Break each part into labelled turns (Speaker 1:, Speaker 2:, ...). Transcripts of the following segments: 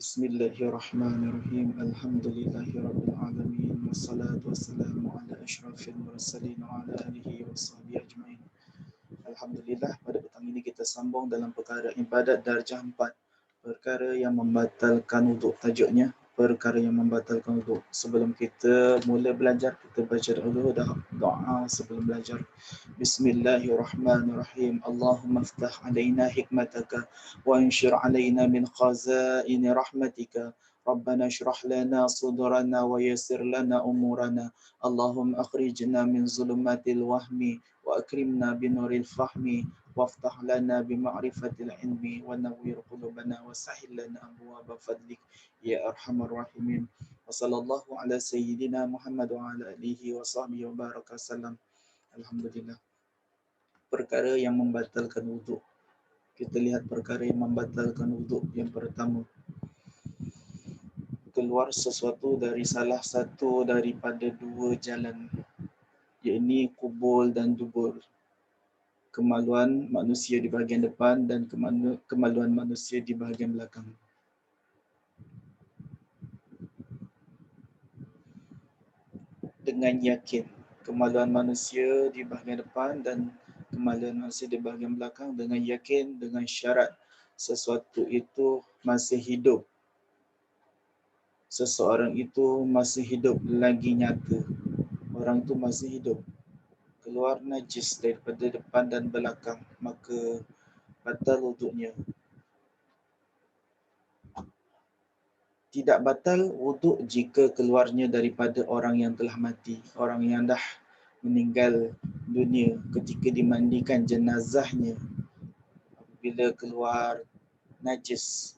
Speaker 1: Bismillahirrahmanirrahim. Alhamdulillahirabbil alamin wassalatu wassalamu ala asyrafil mursalin wa ala alihi washabihi ajmain. Alhamdulillah, pada petang ini kita sambung dalam perkara ibadat darjah 4. Perkara yang membatalkan wuduk, tajuknya perkara yang membatalkan wuduk. Sebelum kita mula belajar, kita baca dulu doa sebelum belajar. Bismillahirrahmanirrahim. Allahumma aftah alaina hikmataka wa anshur alaina min khazaini rahmatika. ربنا اشرح لنا صدرنا ويسر لنا أمورنا اللهم أخرجنا من ظلمات الوهم وأكرمنا بنور الفهم وافتح لنا بمعرفة العلم ونور قلوبنا وسهل لنا أبواب فضلك يا أرحم الراحمين وصلى الله على سيدنا محمد وعلى آله وصحبه وبارك وسلم. Alhamdulillah. Perkara yang membatalkan wuduk. Kita lihat perkara yang membatalkan wuduk. Yang pertama, keluar sesuatu dari salah satu daripada dua jalan, iaitu kubul dan dubur. Kemaluan manusia di bahagian depan dan kemaluan manusia di bahagian belakang. Dengan yakin, kemaluan manusia di bahagian depan dan kemaluan manusia di bahagian belakang, dengan yakin, dengan syarat sesuatu itu masih hidup. Seseorang itu masih hidup, lagi nyata. Orang itu masih hidup. Keluar najis daripada depan dan belakang, maka batal wuduknya. Tidak batal wuduk jika keluarnya daripada orang yang telah mati, orang yang dah meninggal dunia ketika dimandikan jenazahnya. Apabila keluar najis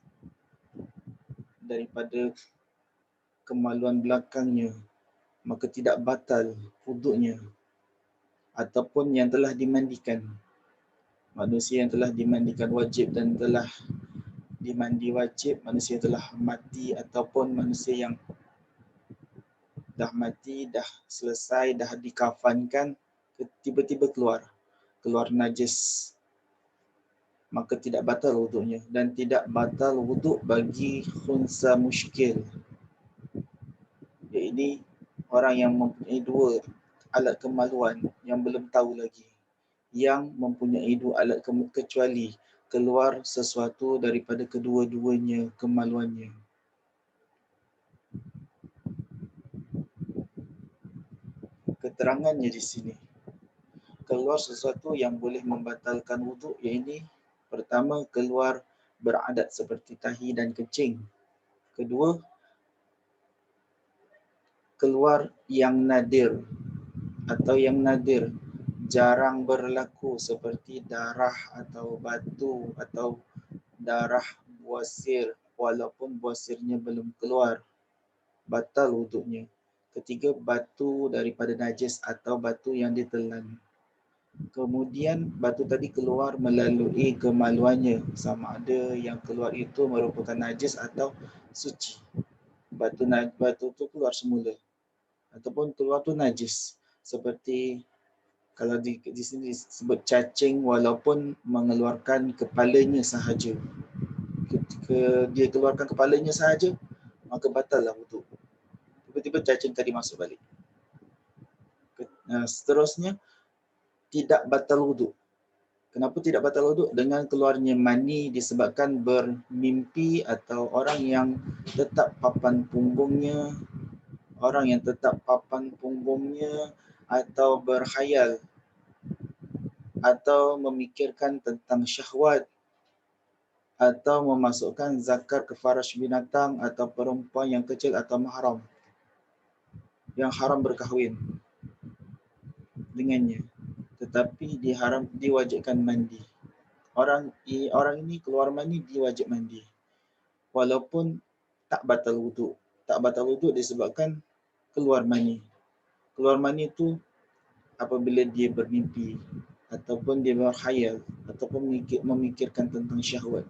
Speaker 1: daripada kemaluan belakangnya, maka tidak batal wuduknya. Ataupun yang telah dimandikan, manusia yang telah dimandikan wajib dan telah dimandi wajib, manusia yang telah mati ataupun manusia yang dah mati, dah selesai, dah dikafankan, tiba-tiba keluar najis, maka tidak batal wuduknya. Dan tidak batal wuduk bagi khunsa muskil, iaitu orang yang mempunyai dua alat kemaluan yang belum tahu lagi, yang mempunyai dua alat kecuali keluar sesuatu daripada kedua-duanya kemaluannya. Keterangannya di sini, keluar sesuatu yang boleh membatalkan wuduk, iaitu pertama, keluar beradat seperti tahi dan kencing. Kedua, keluar yang nadir atau yang nadir, jarang berlaku, seperti darah atau batu atau darah buasir, walaupun buasirnya belum keluar, batal wuduknya. Ketiga, batu daripada najis atau batu yang ditelan. Kemudian batu tadi keluar melalui kemaluannya, sama ada yang keluar itu merupakan najis atau suci. Batu tu keluar semula ataupun keluar tu najis, seperti kalau di sini disebut cacing, walaupun mengeluarkan kepalanya sahaja. Ketika dia keluarkan kepalanya sahaja, maka batallah wuduk. Tiba-tiba cacing tadi masuk balik. Seterusnya, tidak batal wuduk. Kenapa tidak batal wuduk? Dengan keluarnya mani disebabkan bermimpi, atau orang yang tetap papan punggungnya, atau berkhayal, atau memikirkan tentang syahwat, atau memasukkan zakar ke faraj binatang atau perempuan yang kecil atau mahram, yang haram berkahwin dengannya, tetapi diwajibkan mandi. Orang ini keluar mani, diwajib mandi, walaupun tak batal wuduk. Tak batal wuduk disebabkan keluar mani. Keluar mani itu apabila dia bermimpi, ataupun dia berkhayal, ataupun memikirkan tentang syahwat,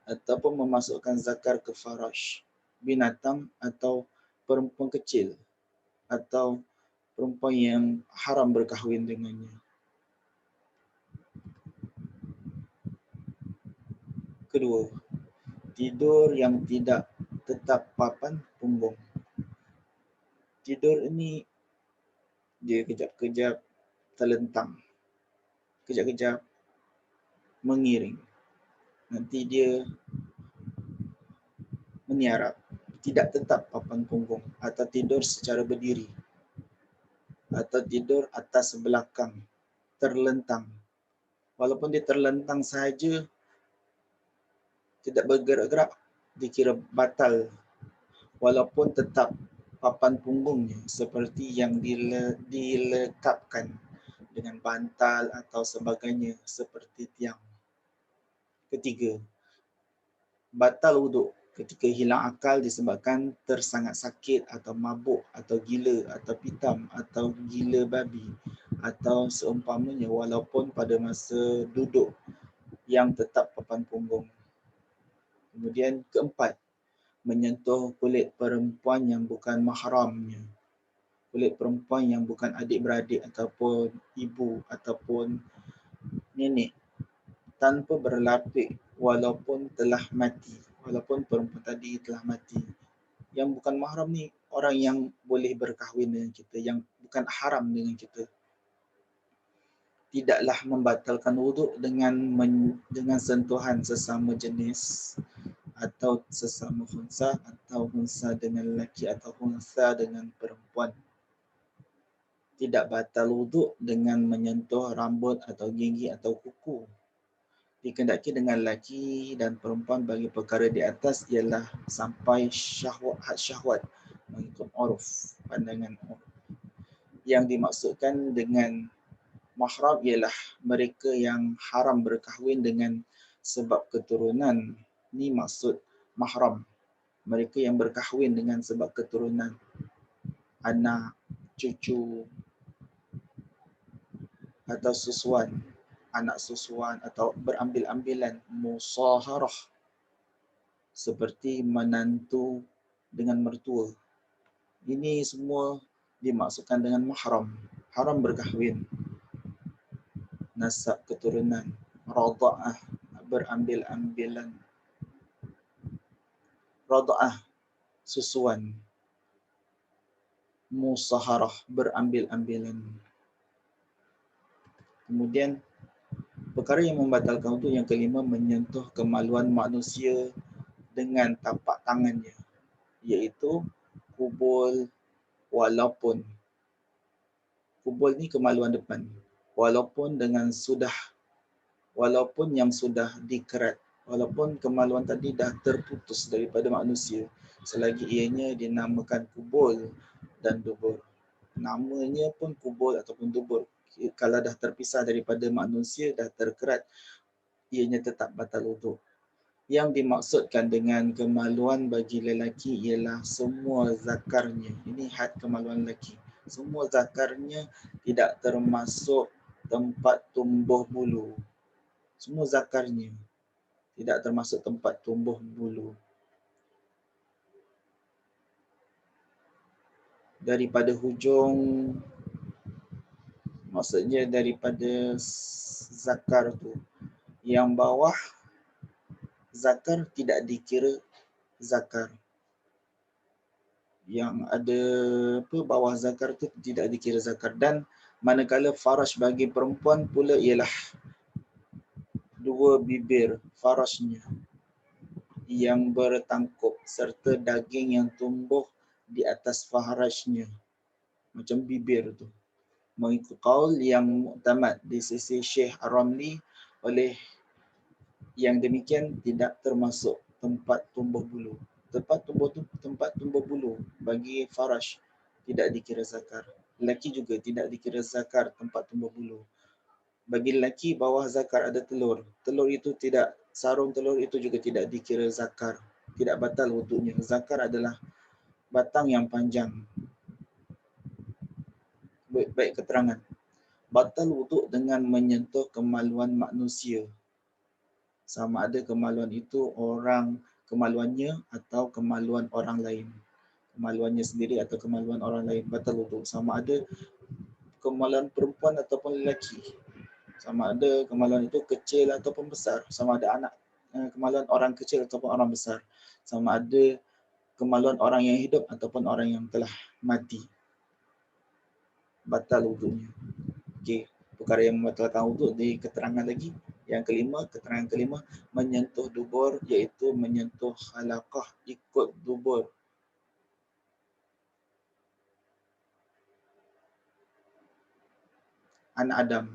Speaker 1: ataupun memasukkan zakar ke faraj binatang, atau perempuan kecil, atau perempuan yang haram berkahwin dengannya. Kedua, Tidur yang tidak tetap papan punggung. Tidur ini dia kejap-kejap terlentang, kejap-kejap mengiring. Nanti dia meniarap, tidak tetap papan punggung, atau tidur secara berdiri, atau tidur atas belakang, terlentang. Walaupun dia terlentang sahaja, tidak bergerak-gerak, dikira batal. Walaupun tetap papan punggungnya seperti yang dilekapkan dengan bantal atau sebagainya seperti tiang. Ketiga, batal wuduk ketika hilang akal disebabkan tersangat sakit atau mabuk atau gila atau pitam atau gila babi atau seumpamanya walaupun pada masa duduk yang tetap papan punggung. Kemudian keempat, menyentuh kulit perempuan yang bukan mahramnya. Kulit perempuan yang bukan adik-beradik ataupun ibu ataupun nenek tanpa berlapik walaupun telah mati. Walaupun perempuan tadi telah mati. Yang bukan mahram ni orang yang boleh berkahwin dengan kita, yang bukan haram dengan kita. Tidaklah membatalkan wuduk dengan sentuhan sesama jenis atau sesama khunsa atau khunsa dengan lelaki atau khunsa dengan perempuan. Tidak batal wuduk dengan menyentuh rambut atau gigi atau kuku. Dikendaki dengan lelaki dan perempuan bagi perkara di atas ialah sampai syahwat mengikut uruf, pandangan uruf. Yang dimaksudkan dengan mahram ialah mereka yang haram berkahwin dengan sebab keturunan. Ini maksud mahram. Mereka yang berkahwin dengan sebab keturunan. Anak, cucu, atau susuan. Anak susuan atau berambil-ambilan. Musaharah. Seperti menantu dengan mertua. Ini semua dimaksudkan dengan mahram. Haram berkahwin. Nasab keturunan, rada'ah, berambil-ambilan, rada'ah, susuan, musaharah, berambil-ambilan. Kemudian, perkara yang membatalkan wuduk yang kelima, menyentuh kemaluan manusia dengan tapak tangannya, iaitu kubul walaupun. Kubul ni kemaluan depan. Walaupun yang sudah dikerat, walaupun kemaluan tadi dah terputus daripada manusia, selagi ianya dinamakan kubul dan dubur. Namanya pun kubul ataupun dubur. Kalau dah terpisah daripada manusia, dah terkerat, ianya tetap batal wuduk. Yang dimaksudkan dengan kemaluan bagi lelaki ialah semua zakarnya. Ini had kemaluan lelaki. Semua zakarnya tidak termasuk tempat tumbuh bulu. Semua zakarnya tidak termasuk tempat tumbuh bulu. Daripada hujung, maksudnya daripada zakar tu. Yang bawah zakar tidak dikira zakar. Yang ada bawah zakar tu tidak dikira zakar. Dan manakala faraj bagi perempuan pula ialah dua bibir farajnya yang bertangkup serta daging yang tumbuh di atas farajnya. Macam bibir tu. Mengikut qaul yang muktamad di sisi Syekh Ar-Ramli, oleh yang demikian tidak termasuk tempat tumbuh bulu. Tempat tumbuh bulu bagi faraj tidak dikira zakar. Lelaki juga tidak dikira zakar tempat tumbuh bulu. Bagi lelaki bawah zakar ada telur. Telur itu tidak, sarung telur itu juga tidak dikira zakar. Tidak batal wuduknya. Zakar adalah batang yang panjang. Baik keterangan. Batal wuduk dengan menyentuh kemaluan manusia. Sama ada kemaluan itu kemaluannya atau kemaluan orang lain. Kemaluannya sendiri atau kemaluan orang lain, batal wuduk. Sama ada kemaluan perempuan ataupun lelaki. Sama ada kemaluan itu kecil ataupun besar. Sama ada anak kemaluan orang kecil ataupun orang besar. Sama ada kemaluan orang yang hidup ataupun orang yang telah mati. Batal wuduknya. Okey, perkara yang membatalkan wuduk di keterangan lagi. Yang kelima, keterangan kelima, menyentuh dubur iaitu menyentuh halaqah ikut dubur. Anak Adam.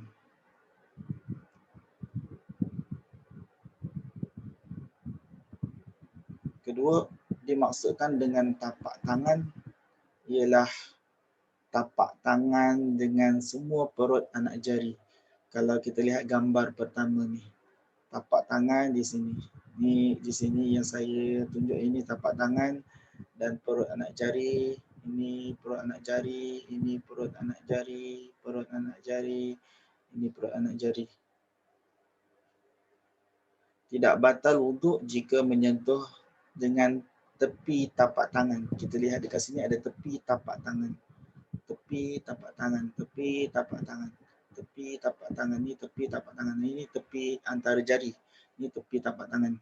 Speaker 1: Kedua, dimaksudkan dengan tapak tangan ialah tapak tangan dengan semua perut anak jari. Kalau kita lihat gambar pertama ni, tapak tangan di sini. Ni di sini yang saya tunjuk ini tapak tangan dan perut anak jari. Ini perut anak jari, ini perut anak jari, perut anak jari, ini perut anak jari. Tidak batal wuduk jika menyentuh dengan tepi tapak tangan. Kita lihat dekat sini ada tepi tapak tangan. Tepi tapak tangan, tepi tapak tangan. Tepi tapak tangan ni, tepi tapak tangan ni, tepi antara jari. Ni tepi tapak tangan.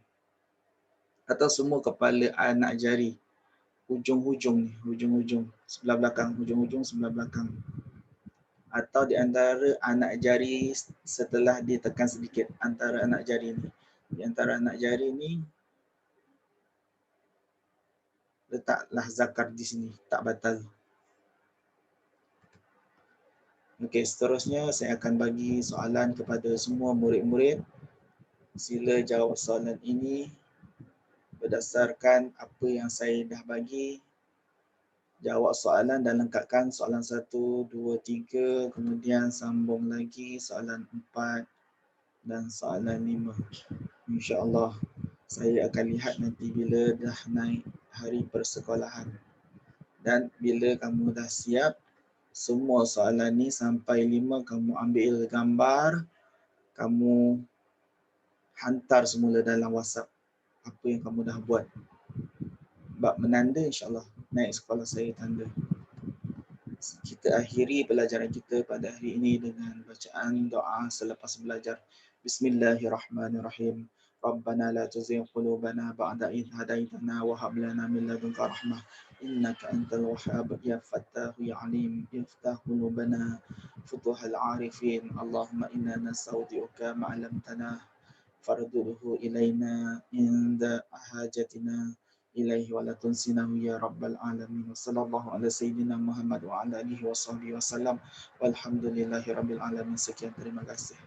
Speaker 1: Atau semua kepala anak jari. Hujung-hujung ni, hujung-hujung sebelah belakang, hujung-hujung sebelah belakang. Atau di antara anak jari setelah ditekan sedikit antara anak jari ni. Di antara anak jari ni letaklah zakar di sini, tak batal. Okey, seterusnya saya akan bagi soalan kepada semua murid-murid. Sila jawab soalan ini berdasarkan apa yang saya dah bagi. Jawab soalan dan lengkapkan soalan 1, 2, 3, kemudian sambung lagi soalan 4 dan soalan 5. InsyaAllah saya akan lihat nanti bila dah naik hari persekolahan. Dan bila kamu dah siap, semua soalan ni sampai 5 kamu ambil gambar, kamu hantar semula dalam WhatsApp apa yang kamu dah buat. Bab menanda insyaAllah naik sekolah saya tanda. Kita akhiri pelajaran kita pada hari ini dengan bacaan doa selepas belajar. Bismillahirrahmanirrahim. Rabbana la tuzigh qulubana ba'da idh hadaitana wa hab lana min ladunka rahmah innaka antal wahhab ya fattah ya alim iftah qulubana futuhal arifin Allahumma inna nas'aluka ma 'allamtana farduhu ilaina inda hajatina ilaihi wa la tunsinahu ya rabbal alamin. Wassallallahu ala sayyidina Muhammad wa ala alihi wa sahbihi wasallam. Walhamdulillahi rabbil alamin. Sekian, terima kasih.